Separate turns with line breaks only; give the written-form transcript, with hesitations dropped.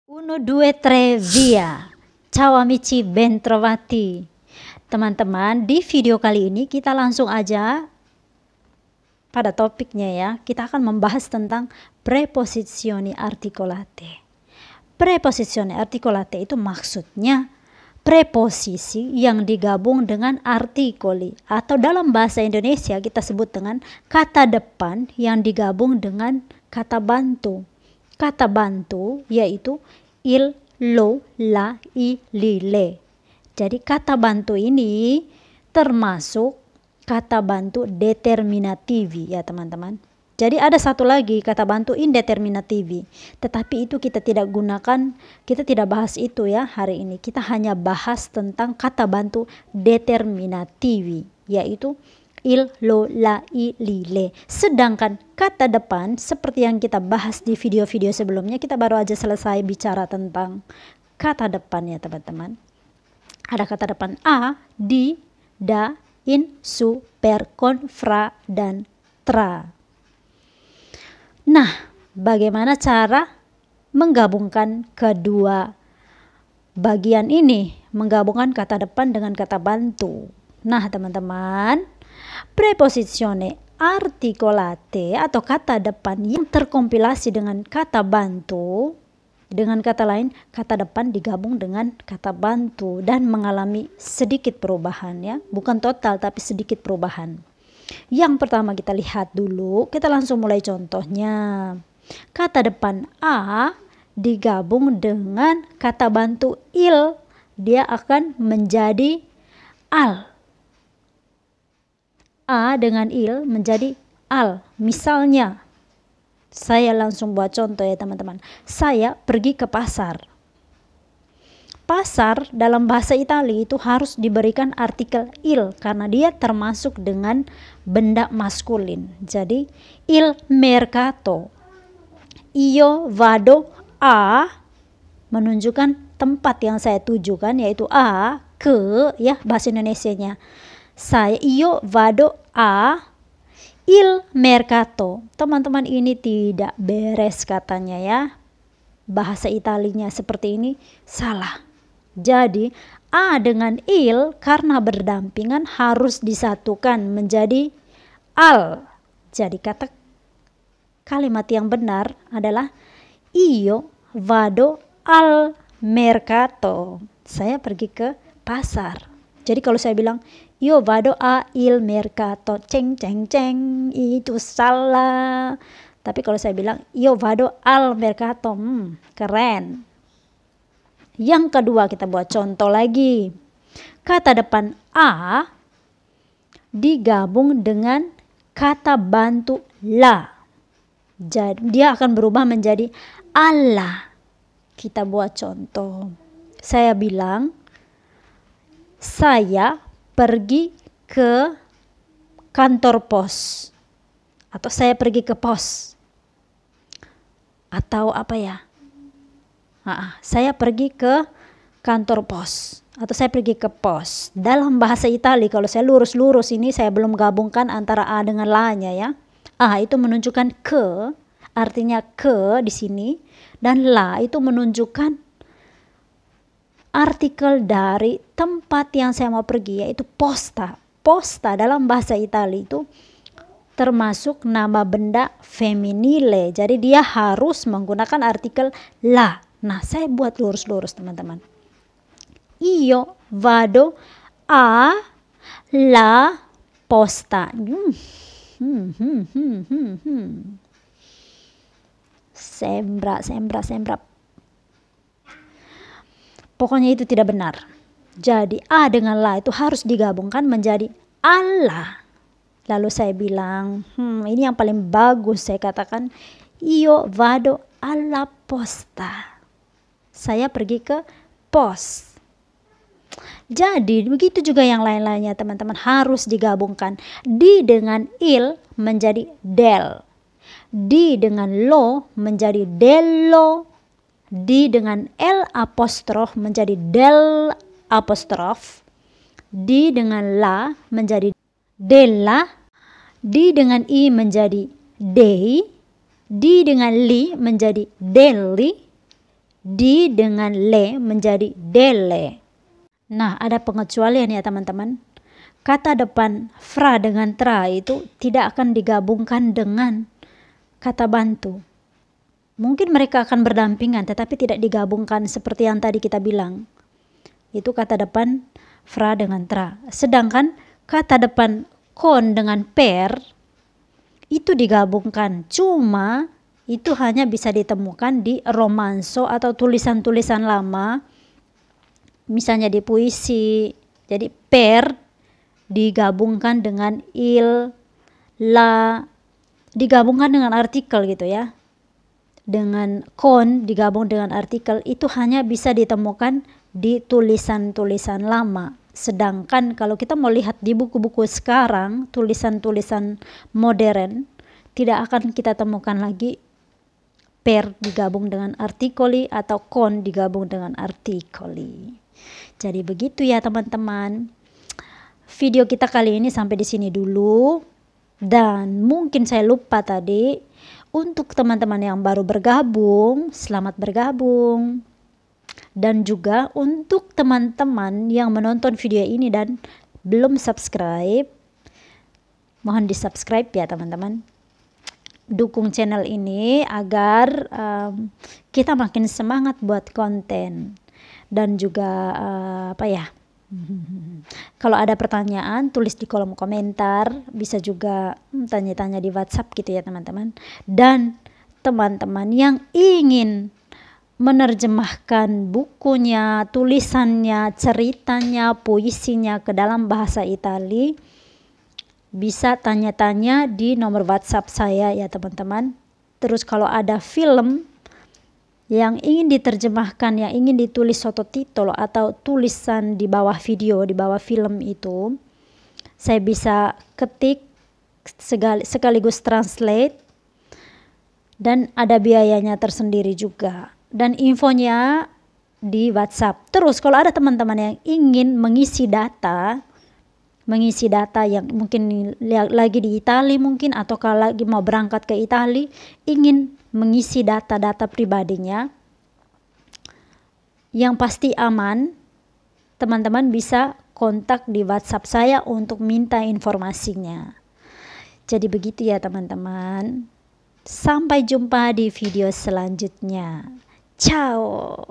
Uno, due, tre, via. Ciao amici, bentrovati. Teman-teman, di video kali ini kita langsung aja pada topiknya ya. Kita akan membahas tentang preposizioni articolate. Preposizioni articolate itu maksudnya preposisi yang digabung dengan artikoli, atau dalam bahasa Indonesia kita sebut dengan kata depan yang digabung dengan kata bantu. Kata bantu yaitu il, lo, la, i, li, le. Jadi kata bantu ini termasuk kata bantu determinativi ya teman-teman. Jadi ada satu lagi kata bantu indeterminativi, tetapi itu kita tidak gunakan, kita tidak bahas itu ya hari ini. Kita hanya bahas tentang kata bantu determinativi, yaitu il, lo, la, i, li, le. Sedangkan kata depan seperti yang kita bahas di video-video sebelumnya, kita baru aja selesai bicara tentang kata depan ya teman-teman. Ada kata depan a, di, da, in, su, per, con, fra, dan tra. Nah, bagaimana cara menggabungkan kedua bagian ini? Menggabungkan kata depan dengan kata bantu. Nah teman-teman, preposizione articolate atau kata depan yang terkompilasi dengan kata bantu, dengan kata lain kata depan digabung dengan kata bantu dan mengalami sedikit perubahan ya, bukan total tapi sedikit perubahan. Yang pertama kita lihat dulu, kita langsung mulai contohnya. Kata depan a digabung dengan kata bantu il, dia akan menjadi al. A dengan il menjadi al. Misalnya, saya langsung buat contoh ya teman-teman. Saya pergi ke pasar. Pasar dalam bahasa Italia itu harus diberikan artikel il karena dia termasuk dengan benda maskulin. Jadi il mercato. Io vado a menunjukkan tempat yang saya tujukan, yaitu a, ke ya bahasa Indonesianya. Io vado a il mercato. Teman-teman, ini tidak beres katanya ya. Bahasa Italinya seperti ini salah. Jadi a dengan il karena berdampingan harus disatukan menjadi al. Jadi kalimat yang benar adalah io vado al mercato. Saya pergi ke pasar. Jadi kalau saya bilang io vado a il mercato, ceng ceng ceng, itu salah. Tapi kalau saya bilang io vado al mercato, keren. Yang kedua kita buat contoh lagi. Kata depan a digabung dengan kata bantu la. Jadi dia akan berubah menjadi alla. Kita buat contoh. Saya bilang saya pergi ke kantor pos, atau saya pergi ke pos, atau apa ya? Saya pergi ke kantor pos, atau saya pergi ke pos. Dalam bahasa Italia kalau saya lurus-lurus ini saya belum gabungkan antara a dengan la-nya ya. A itu menunjukkan ke, artinya ke di sini, dan la itu menunjukkan artikel dari tempat yang saya mau pergi, yaitu posta. Posta dalam bahasa Italia itu termasuk nama benda femminile. Jadi dia harus menggunakan artikel la. Nah, saya buat lurus-lurus teman-teman. Io vado a la posta. Sembra. Pokoknya itu tidak benar. Jadi a dengan la itu harus digabungkan menjadi alla. Lalu saya bilang, ini yang paling bagus saya katakan, io vado alla posta. Saya pergi ke pos. Jadi begitu juga yang lain-lainnya teman-teman, harus digabungkan. Di dengan il menjadi del. Di dengan lo menjadi dello. Di dengan l apostrof menjadi del apostrof. Di dengan la menjadi della. Di dengan i menjadi dei. Di dengan li menjadi deli. di dengan le menjadi dele. Nah, ada pengecualian ya teman-teman. Kata depan fra dengan tra itu tidak akan digabungkan dengan kata bantu. Mungkin mereka akan berdampingan tetapi tidak digabungkan seperti yang tadi kita bilang. Itu kata depan fra dengan tra. Sedangkan kata depan kon dengan per itu digabungkan. Cuma itu hanya bisa ditemukan di romanso atau tulisan-tulisan lama. Misalnya di puisi. Jadi per digabungkan dengan il, la, digabungkan dengan artikel gitu ya. Dengan kon digabung dengan artikel itu hanya bisa ditemukan di tulisan-tulisan lama. Sedangkan kalau kita mau lihat di buku-buku sekarang, tulisan-tulisan modern, tidak akan kita temukan lagi per digabung dengan artikoli atau kon digabung dengan artikoli. Jadi begitu ya teman-teman. Video kita kali ini sampai di sini dulu. Dan mungkin saya lupa tadi, untuk teman-teman yang baru bergabung, selamat bergabung. Dan juga untuk teman-teman yang menonton video ini dan belum subscribe, mohon di subscribe ya teman-teman. Dukung channel ini agar kita makin semangat buat konten. Dan juga kalau ada pertanyaan tulis di kolom komentar, bisa juga tanya-tanya di WhatsApp gitu ya teman-teman. Dan teman-teman yang ingin menerjemahkan bukunya, tulisannya, ceritanya, puisinya ke dalam bahasa Itali, bisa tanya-tanya di nomor WhatsApp saya ya teman-teman. Terus kalau ada film yang ingin diterjemahkan, yang ingin ditulis sottotitolo atau tulisan di bawah video, di bawah film itu, saya bisa ketik sekaligus translate dan ada biayanya tersendiri juga. Dan infonya di WhatsApp. Terus kalau ada teman-teman yang ingin mengisi data yang mungkin lagi di Itali mungkin, atau kalau lagi mau berangkat ke Itali, ingin mengisi data-data pribadinya yang pasti aman, teman-teman bisa kontak di WhatsApp saya untuk minta informasinya. Jadi begitu ya teman-teman. Sampai jumpa di video selanjutnya. Ciao.